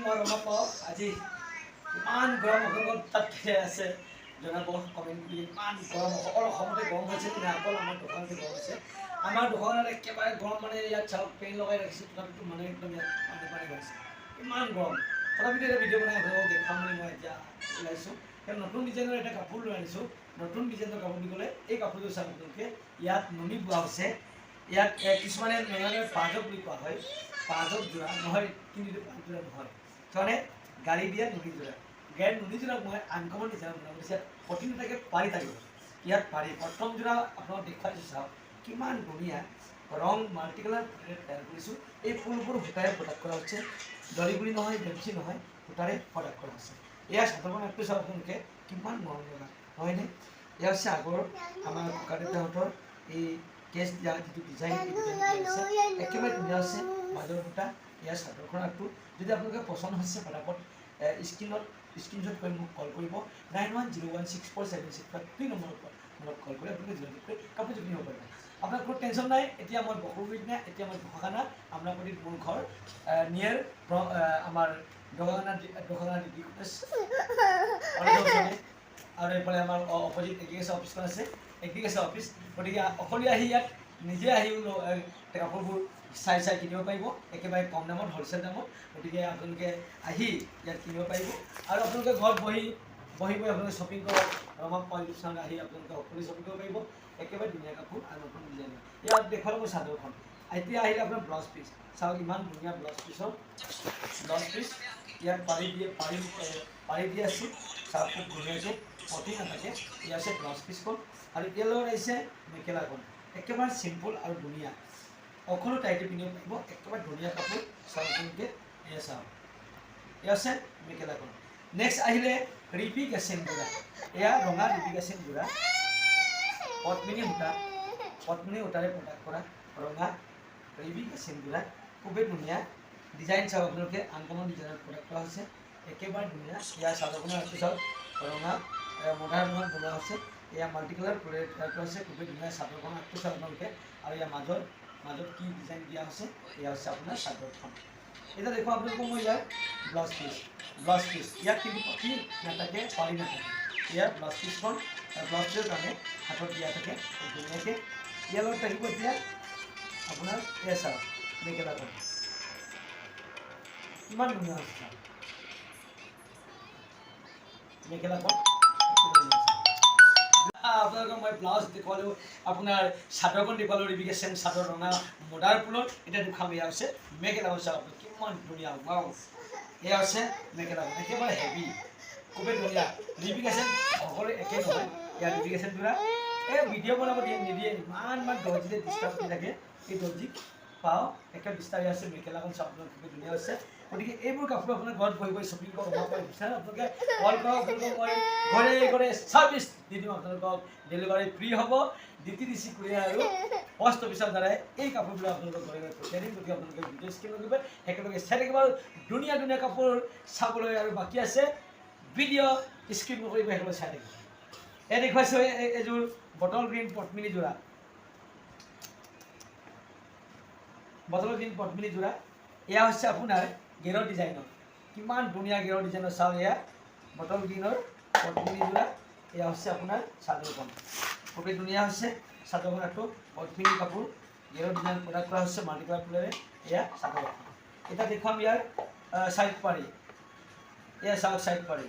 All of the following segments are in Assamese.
মই ৰঙা পাওঁ আজি ইমান গৰম আপোনালোকৰ তাত আছে জনাব কমেণ্ট কৰি ইমান গৰম সকলো অসমতে গৰম হৈছে কিন্তু অকল আমাৰ দোকানতে গৰম হৈছে আমাৰ দোকানত একেবাৰে গৰম মানে ইয়াত চাওক পেন লগাই ৰাখিছোঁ তথাপিতো মানে একদম ইয়াত পানী হৈছে ইমান গৰম তথাপিতো এটা ভিডিঅ' বনাই আপোনালোকক দেখাম বুলি মই এতিয়া ওলাইছোঁ কাৰণ নতুন ডিজাইনৰ এটা কাপোৰ লৈ আনিছোঁ নতুন ডিজাইনৰ কাপোৰ বুলি ক'লে এই কাপোৰটো চাওক আপোনালোকে ইয়াত নুনি বোৱা হৈছে ইয়াত কিছুমানে মেঘালয়ৰ পাঁচক বুলি কোৱা হয় পাঁচক যোৰা নহয় কিন্তু পাঁচ যোৰা নহয় মানে গাড়ী দিয়া নুনি যোৰা গাড়ীৰ নুনি যোৰাক মই আনকমন ডিজাইন বনাইছে প্ৰতিটোটাকে পাৰি থাকিব ইয়াত পাৰি প্ৰথম যোৰা আপোনাক দেখুৱাই দিছোঁ চাওক কিমান ধুনীয়া ৰং মাল্টি কালাৰ তৈয়াৰ কৰিছোঁ এই ফুলবোৰ সূতাৰে প্ৰডাক্ট কৰা হৈছে দৰিগুৰি নহয় বেঞ্চি নহয় সূতাৰে প্ৰডাক্ট কৰা হৈছে এয়া চাদৰখন একটু চাওক আপোনালোকে কিমান মৰম লগা হয়নে এয়া হৈছে আগৰ আমাৰ ককা দেউতাহঁতৰ এই কেছ দিয়া যিটো ডিজাইন একেবাৰে ধুনীয়া আছে মাজৰ সূতা ইয়াৰ চাদৰখন আগটো যদি আপোনালোকে পচন্দ হৈছে ফটাফট স্ক্ৰীনশ্বট কৰি মোক কল কৰিব 9101647653 নম্বৰত মোক কল কৰি আপোনালোকে যোগাযোগ কৰি কাপোৰযোৰ কিনিব পাৰিব আপোনাৰ কোনো টেনশ্যন নাই এতিয়া মই বকৰগুৰিত নাই এতিয়া মই ঘোষাখানা আমলাপতিত মোৰ ঘৰ নিয়াৰ আমাৰ দোকানা ডিগ্ৰী কলেজ আৰু এইফালে আমাৰ অপজিট এগ্ৰিকালচাৰ অফিচখন আছে এগ্ৰিকালচাৰ অফিচ গতিকে অকলে আহি ইয়াত নিজে আহি কাপোৰবোৰ চাই কিনিব পাৰিব একেবাৰে কম দামত হ'লচেল দামত গতিকে আপোনালোকে আহি ইয়াত কিনিব পাৰিব আৰু আপোনালোকে ঘৰত বহি আপোনালোকে শ্বপিং কৰক ৰমা পইণ্ট আহি আপোনালোকে সকলো শ্বপিং কৰিব পাৰিব একেবাৰে ধুনীয়া কাপোৰ আৰু নতুন ডিজাইনৰ ইয়াত দেখুৱালোঁ মই চাদৰখন এতিয়া আহিলে আপোনাৰ ব্লাউজ পিচ চাওক ইমান ধুনীয়া ব্লাউজ পিচ ইয়াত পাৰি দিয়ে আছোঁ চাওক খুব ধুনীয়াকৈ পটি নাথাকে ইয়াৰ আছে ব্লাউজ পিচখন আৰু ইয়াৰ লগত আহিছে মেখেলাখন একেবাৰে চিম্পুল আৰু ধুনীয়া অকলো টাইটে পিন্ধিব পাৰিব একেবাৰে ধুনীয়া কাপোৰ চাওক আপোনালোকে এয়া চাওক এয়া আছে মেখেলাখন নেক্সট আহিলে ৰিপি কেচিন যোৰা এয়া ৰঙা ৰিপি কেচিন যোৰা পদ্মিনী সূতাৰে প্ৰডাক্ট কৰা ৰঙা ৰিপি কেচিন যোৰা খুবেই ধুনীয়া ডিজাইন চাওক আপোনালোকে আনকমন ডিজাইনত প্ৰডাক্ট কৰা হৈছে একেবাৰে ধুনীয়া ইয়াৰ চাদৰখনৰ আছে চাওক ৰঙা মডাৰ ৰঙত বনোৱা হৈছে এয়া মাল্টি কালাৰ তৈয়াৰ কৰা হৈছে খুবেই ধুনীয়া চাদৰখন আগটো চাওক আপোনালোকে আৰু ইয়াৰ মাজত কি ডিজাইন দিয়া হৈছে এয়া হৈছে আপোনাৰ চাদৰখন এতিয়া দেখুৱাম আপোনালোকক মই ইয়াৰ ব্লাউজ পিচ ইয়াত কিন্তু পটি নাথাকে পাৰি নাথাকে ইয়াৰ ব্লাউজ পিচখন ব্লাউজ পিচৰ কাৰণে হাতত দিয়া থাকে ধুনীয়াকৈ ইয়াৰ লগত থাকিব এতিয়া আপোনাৰ এয়া চাওক মেখেলাখন ইমান ধুনীয়া হৈছে মেখেলাখন আপোনালোকক মই ব্লাউজ দেখুৱালোঁ আপোনাৰ চাদৰখন দেখুৱালোঁ ৰিপিকেশ্যন চাদৰ ৰঙা মডাৰ ফুলত এতিয়া দেখুৱাম এয়া হৈছে মেখেলাখন চাওক আপুনি কিমান ধুনীয়া ৱাও এয়া হৈছে মেখেলাখন একেবাৰে হেভি খুবেই ধুনীয়া ৰিপিকেশ্যন সকলো একে নহয় ইয়াৰ ৰিপিকেশ্যন যোৰা এই ভিডিঅ' বনাব নিদিয়ে ইমান দৰ্জিতে ডিষ্টাৰ্ব কৰি থাকে এই দৰ্জিক পাওঁ একে ডিষ্টাৰ্ব আছে মেখেলাখন চাওক আপোনাৰ খুবেই ধুনীয়া হৈছে গতিকে এইবোৰ কাপোৰ আপোনাৰ ঘৰত বহি শ্বপিং কৰক বিচাৰে আপোনালোকে কল কৰক আপোনালোকক মই ঘৰে ছাৰ্ভিচ দি দিওঁ আপোনালোকক ডেলিভাৰী ফ্ৰী হ'ব DTDC কুৰিয়াৰ আৰু পোষ্ট অফিচৰ দ্বাৰাই এই কাপোৰবিলাক আপোনালোকক ঘৰে পঠিয়াই দিম গতিকে আপোনালোকে ভিডিঅ' স্ক্ৰীন কৰিব একেলগে চাই থাকিব আৰু ধুনীয়া কাপোৰ চাবলৈ আৰু বাকী আছে ভিডিঅ' স্ক্ৰীন নকৰিব একেলগে চাই থাকিব এই দেখুৱাইছোঁ এইযোৰ বটল গ্ৰীণ পদ্মিনী যোৰা এয়া হৈছে আপোনাৰ গেৰৰ ডিজাইনৰ কিমান ধুনীয়া গেৰৰ ডিজাইনৰ চাওক এয়া বটল গ্ৰীণৰ পদ্মিনী যোৰা এয়া হৈছে আপোনাৰ চাদৰখন খুবেই ধুনীয়া হৈছে চাদৰখন একটু পদ্মিনী কাপোৰ গেৰৰ ডিজাইন প্ৰডাক্ট কৰা হৈছে মাল্টি কালাৰ ফুলেৰে এয়া চাদৰখন এতিয়া দেখুৱাম ইয়াৰ চাইড পাৰি এয়া চাওক চাইড পাৰি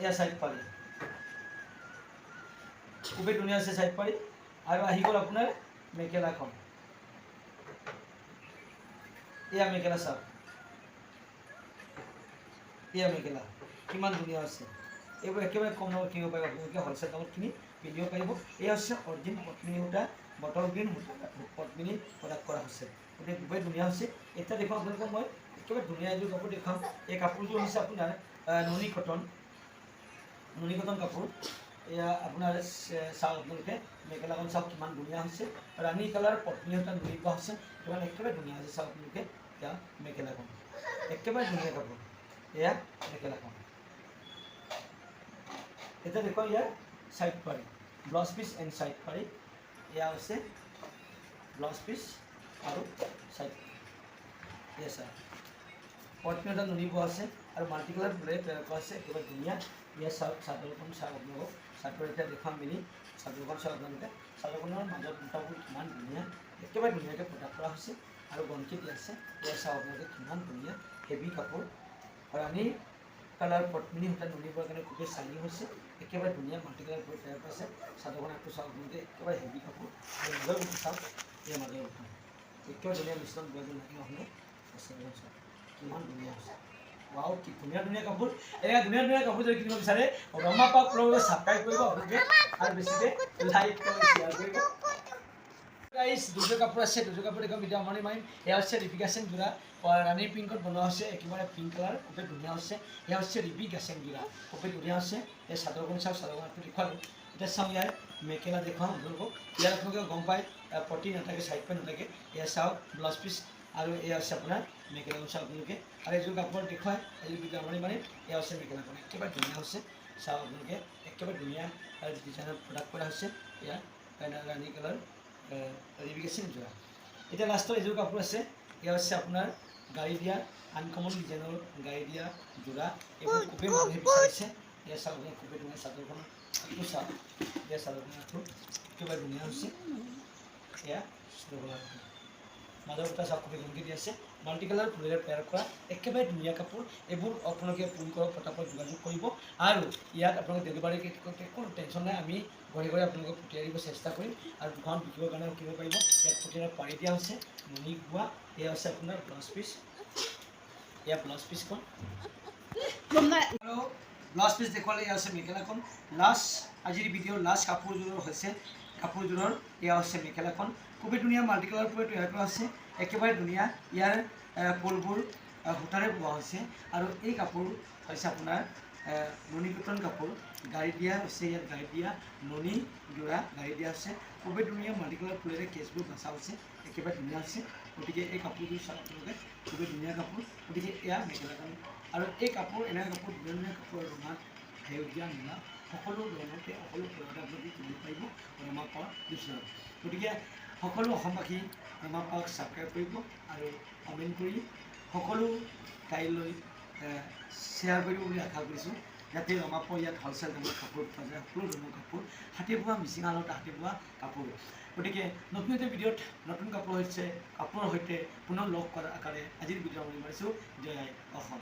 এয়া চাইড পাৰি খুবেই ধুনীয়া হৈছে চাইড পাৰি আৰু আহি গ'ল আপোনাৰ মেখেলাখন এয়া মেখেলা চাওক এয়া মেখেলা কিমান ধুনীয়া হৈছে এইবোৰ একেবাৰে কম দামত কিনিব পাৰিব আপোনালোকে হ'লচেল দামত কিনি পিন্ধিব পাৰিব এয়া হৈছে অৰিজিনেল পদ্মিনী সূতা বটল গ্ৰীণ সূতা পদ্মিনী প্ৰডাক্ট কৰা হৈছে গতিকে খুবেই ধুনীয়া হৈছে এতিয়া দেখুৱাম আপোনালোকক মই একেবাৰে ধুনীয়া এযোৰ কাপোৰ দেখুৱাম এই কাপোৰযোৰ হৈছে আপোনাৰ নুনি কটন কাপোৰ এয়া আপোনাৰ চাওক আপোনালোকে মেখেলাখন চাওক কিমান ধুনীয়া হৈছে ৰাণী কালাৰ পদ্মিনী সূতা নুনি পোৱা হৈছে সেইকাৰণে একেবাৰে ধুনীয়া হৈছে চাওক আপোনালোকে এয়া মেখেলাখন একেবাৰে ধুনীয়া কাপোৰ এয়া মেখেলাখন এতিয়া দেখুৱাম ইয়াৰ সাইড পাৰি ব্লাউজ পিস এন্ড সাইড পাৰি এয়া আছে ব্লাউজ পিস আৰু সাইড ইয়েস স্যাৰ পটমি এটা নুনি বোৱা আছে আৰু মাল্টি কালাৰ ফুলেৰে তৈয়াৰ কৰা আছে একেবাৰে ধুনীয়া ইয়াৰ চাদৰখন চাওক আপোনালোকক চাদৰ এতিয়া দেখুৱাম মেলি চাদৰখন চাওক আপোনালোকে চাদৰখনৰ মাজত বুটাবোৰ কিমান ধুনীয়া একেবাৰে ধুনীয়াকৈ ফুটা কৰা হৈছে আৰু গনকি দিয়া আছে ইয়াৰ চাওক আপোনালোকে কিমান ধুনীয়া হেভি কাপোৰ ৰাণী কালাৰ পটমিনী সূতা নুনি বোৱাৰ কাৰণে খুবেই চাইনিং হৈছে একেবাৰে ধুনীয়া মাল্টি কালাৰ ফুল তৈয়াৰ কৰা আছে চাদৰখন আগটো চাওক আপোনালোকে একেবাৰে হেভি কাপোৰ আৰু মাজৰ বুটা চাওক ইয়াৰ মাজৰ বুটা একেবাৰে ধুনীয়া মিশ্ৰণ বোৱাযোৰ লাগি নহ'লে চাদৰখন চাওক কিমান ধুনীয়া হৈছে ৱাও কি ধুনীয়া ধুনীয়া কাপোৰ এয়া ধুনীয়া ধুনীয়া কাপোৰ যদি কিনিব বিচাৰে ৰমা পাক ব্লগক সাবস্ক্ৰাইব কৰিব আপোনালোকে আৰু বেছিকৈ লাইক কৰি শ্বেয়াৰ কৰিব গাইস দুযোৰ কাপোৰ আছে দুযোৰ কাপোৰ দেখুৱাম ভিডিঅ' আমনি মাৰিম এয়া হৈছে ৰিপিকাছেন যোৰা ৰাণীৰ পিংকত বনোৱা হৈছে একেবাৰে পিংক কালাৰ খুবেই ধুনীয়া হৈছে এয়া হৈছে ৰিপিকাছেন যোৰা খুবেই ধুনীয়া হৈছে এই চাদৰখন চাওক চাদৰখনটো দেখুৱালোঁ এতিয়া চাওঁ ইয়াৰ মেখেলা দেখুৱাম আপোনালোকক ইয়াত আপোনালোকে গম পায় পটি নাথাকে চাইড পেণ্ট নাথাকে এয়া চাওক ব্লাউজ পিচ আৰু এয়া হৈছে আপোনাৰ মেখেলাখন চাওক আপোনালোকে আৰু এইযোৰ কাপোৰ দেখুৱাই এযোৰ ভিডিঅ' আমনি মাৰিম এয়া হৈছে মেখেলাখন একেবাৰে ধুনীয়া হৈছে চাওক আপোনালোকে একেবাৰে ধুনীয়া ডিজাইনত প্ৰডাক্ট কৰা হৈছে এয়া ৰাণী কালাৰ ৰিপিকাছেন যোৰা এতিয়া লাষ্টৰ এযোৰ কাপোৰ আছে এয়া হৈছে আপোনাৰ গাড়ী দিয়া আনকমন ডিজাইনৰ গাড়ী দিয়া যোৰা এইবোৰ খুবেই মানুহে বিচাৰিছে এয়া চাওক আপোনাৰ খুবেই ধুনীয়া চাদৰখনৰ আঁঠু চাওক এয়া চাদৰখনৰ আঁঠু একেবাৰে ধুনীয়া হৈছে এয়া মাজৰ বুটা চাওক খুবেই গমকি দি আছে মাল্টি কালাৰ ফুলেৰে তৈয়াৰ কৰা একেবাৰে ধুনীয়া কাপোৰ এইবোৰ আপোনালোকে ফোন কৰক পটাপট যোগাযোগ কৰিব আৰু ইয়াত আপোনালোকে ডেলিভাৰী কোনো টেনশ্যন নাই আমি ঘৰে ঘৰে আপোনালোকক পঠিয়াই দিব চেষ্টা কৰিম আৰু দোকান বিকিবৰ কাৰণে কিনিব পাৰিব ইয়াত পঠিয়াই পাৰি দিয়া হৈছে নুনি বোৱা এয়া হৈছে আপোনাৰ ব্লাউজ পিচ এয়া ব্লাউজ পিচখন আৰু ব্লাউজ পিচ দেখুৱালে এয়া হৈছে মেখেলাখন লাষ্ট আজিৰ ভিডিঅ'ৰ লাষ্ট কাপোৰযোৰৰ হৈছে কাপোৰযোৰৰ এয়া হৈছে মেখেলাখন খুবেই ধুনীয়া মাল্টি কালাৰ ফুলে তৈয়াৰ কৰা আছে একেবাৰে ধুনীয়া ইয়াৰ ফুলবোৰ সূতাৰে বোৱা হৈছে আৰু এই কাপোৰ হৈছে আপোনাৰ নুনি কটন কাপোৰ গাড়ী দিয়া হৈছে ইয়াত গাড়ী দিয়া নুনি যোৰা গাড়ী দিয়া হৈছে খুবেই ধুনীয়া মাল্টি কালাৰ ফুলেৰে কেছবোৰ বচা হৈছে একেবাৰে ধুনীয়া হৈছে গতিকে এই কাপোৰযোৰ চাওক আপোনালোকে খুবেই ধুনীয়া কাপোৰ গতিকে এয়া মেখেলাখন আৰু এই কাপোৰ এনেকুৱা কাপোৰ ধুনীয়া ধুনীয়া কাপোৰ ৰঙা সেউজীয়া নীলা সকলো ৰঙতে সকলো কালাৰতে আপোনালোকে কিনিব পাৰিব ৰমা পাৱাৰ বিশ্বনাথ গতিকে সকলো অসমবাসী ৰমা পাৱাক ছাবস্ক্ৰাইব কৰিব আৰু কমেণ্ট কৰি সকলো ঠাইলৈ শ্বেয়াৰ কৰিব বুলি আশা কৰিছোঁ যাতে ৰমা পাৱাৰ ইয়াত হ'লচেল দামত কাপোৰ পোৱা যায় সকলো ধৰণৰ কাপোৰ হাতে বোৱা মিচিং শালত হাতে বোৱা কাপোৰ গতিকে নতুন এটা ভিডিঅ'ত নতুন কাপোৰৰ সৈতে পুনৰ লগ কৰাৰ আকাৰে আজিৰ ভিডিঅ' সামৰণি মাৰিছোঁ জয় অসম।